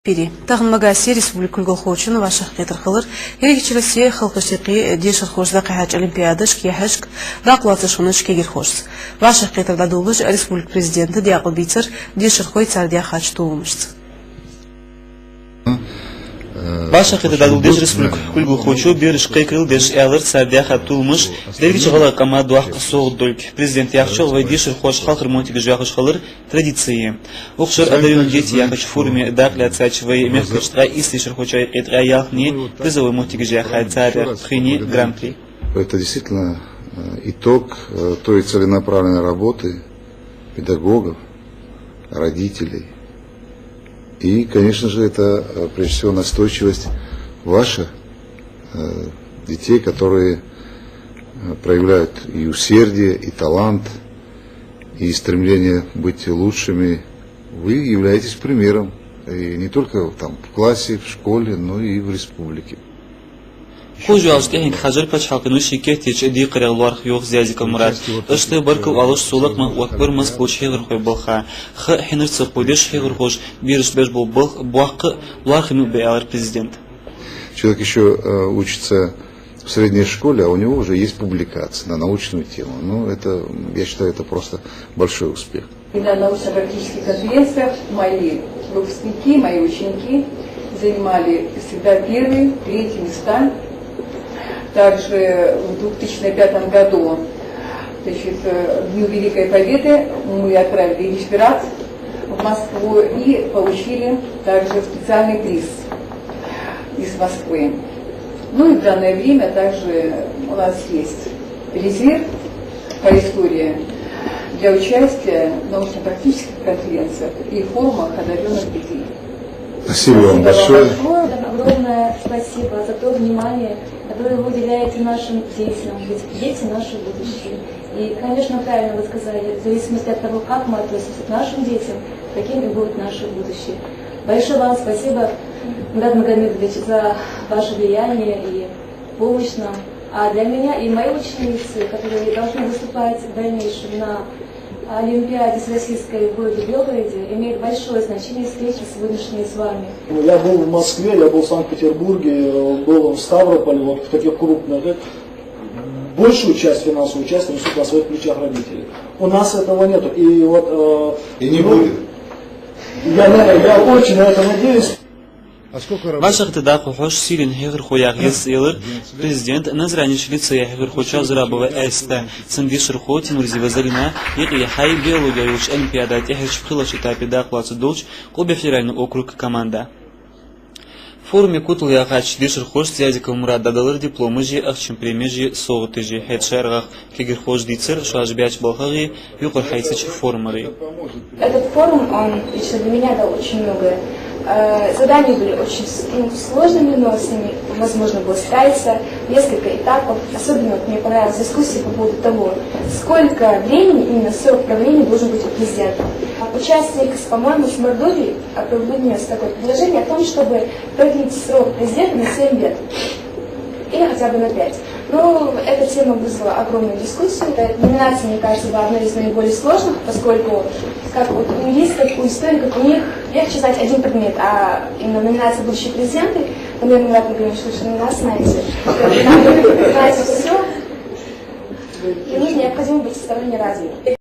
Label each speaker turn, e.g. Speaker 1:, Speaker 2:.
Speaker 1: Пири. Тағын Магаси республика Гулхочын ваших кетірқылыр. Ерекчелесе халқышеқи дешір хожда қайхач олимпиады шкияхашк рақлаты шуны шкегер хожс. Ваших кетірда дулыш республика президенті диақыл битер дешір хой цардияхач туылмышц.
Speaker 2: Ваша хитада дулдеш республика кульгу хочу береш кайкрыл деш элер цардияха тулмыш дергичи гала кама дуах соғ дольк президент яхчол вайдишер хош халқыр монтиги жуяхыш халыр традиции. Оқшыр адарюн дети яхач форуме дақля цачвай мехкачтра истишер хочай қитра яхни призовой монтиги жуяха царя хини гран-при.
Speaker 3: Это действительно итог той целенаправленной работы педагогов, родителей. И, конечно же, это прежде всего настойчивость ваших детей, которые проявляют и усердие, и талант, и стремление быть лучшими. Вы являетесь примером, и не только там в классе, в школе, но и в республике.
Speaker 2: Хожу алштехин хажар пач халкину шикетич ди қырылуар хюх зязика мурат. Ышты баркыл алыш сулак мах уакбар мас получ хигр хой балха. Х хиныр цепудеш хигр хош бириш беш бол балх буакы лархину беалар президент.
Speaker 3: Человек еще учится в средней школе, а у него уже есть публикация на научную тему. Ну, это, я считаю, это просто большой успех.
Speaker 4: На научно-практических конференциях мои выпускники, мои ученики занимали всегда первые, третьи места. Также в 2005 году, значит, в Дню Великой Победы мы отправили реферат в Москву и получили также специальный приз из Москвы. Ну и в данное время также у нас есть резерв по истории для участия в научно-практических конференциях и форумах одаренных детей.
Speaker 3: Спасибо вам большое.
Speaker 5: Огромное спасибо за то внимание, которое вы уделяете нашим детям, ведь дети наше будущее. И, конечно, правильно вы сказали, в зависимости от того, как мы относимся к нашим детям, таким и будет наше будущее. Большое вам спасибо, Мурат Магомедович, за ваше влияние и помощь нам. А для меня и мои ученицы, которые должны выступать в дальнейшем на Олимпиаде Российской в городе Белгороде, имеет большое значение встречи сегодняшней с вами.
Speaker 6: Я был в Москве, я был в Санкт-Петербурге, был в Ставрополе, вот в таких крупных. Большую часть финансового участия несут на своих плечах родителей. У нас этого нету. И вот
Speaker 3: и не будет.
Speaker 6: Я очень на это надеюсь.
Speaker 2: Ваших тогда хош силен хигр хояг ес элер президент назраниш лицея хигр хоча зрабова эста сандишер хоти мурзива зарина яки хай биология уч олимпиада техич хилаш этапе дақлацы долч клубе федеральный округ команда. В форуме кутул яхач дишер хош зязика мурат дадалар дипломы жи ахчим премия жи соғыты жи хедшаргах кигр хош дицер шаш бяч балхаги юкор хайсач форумары.
Speaker 5: Этот форум, он лично для меня дал очень многое. Задания были очень сложными, но с ними возможно было справиться. Несколько этапов. Особенно мне понравилась дискуссия по поводу того, сколько времени, именно срок правления должен быть у президента. Участник, по-моему, с Мордовии внес такое предложение о том, чтобы продлить срок президента на 7 лет. Или хотя бы на 5. Но эта тема вызвала огромную дискуссию. Номинация, мне кажется, была одной из наиболее сложных, поскольку, как вот у юристов, у историков, у них легче знать один предмет, а именно номинация будущих президенты, наверное, Мурат Магомедович, что на нас знаете, надо знать все, и нужно необходимо быть всесторонне развитым.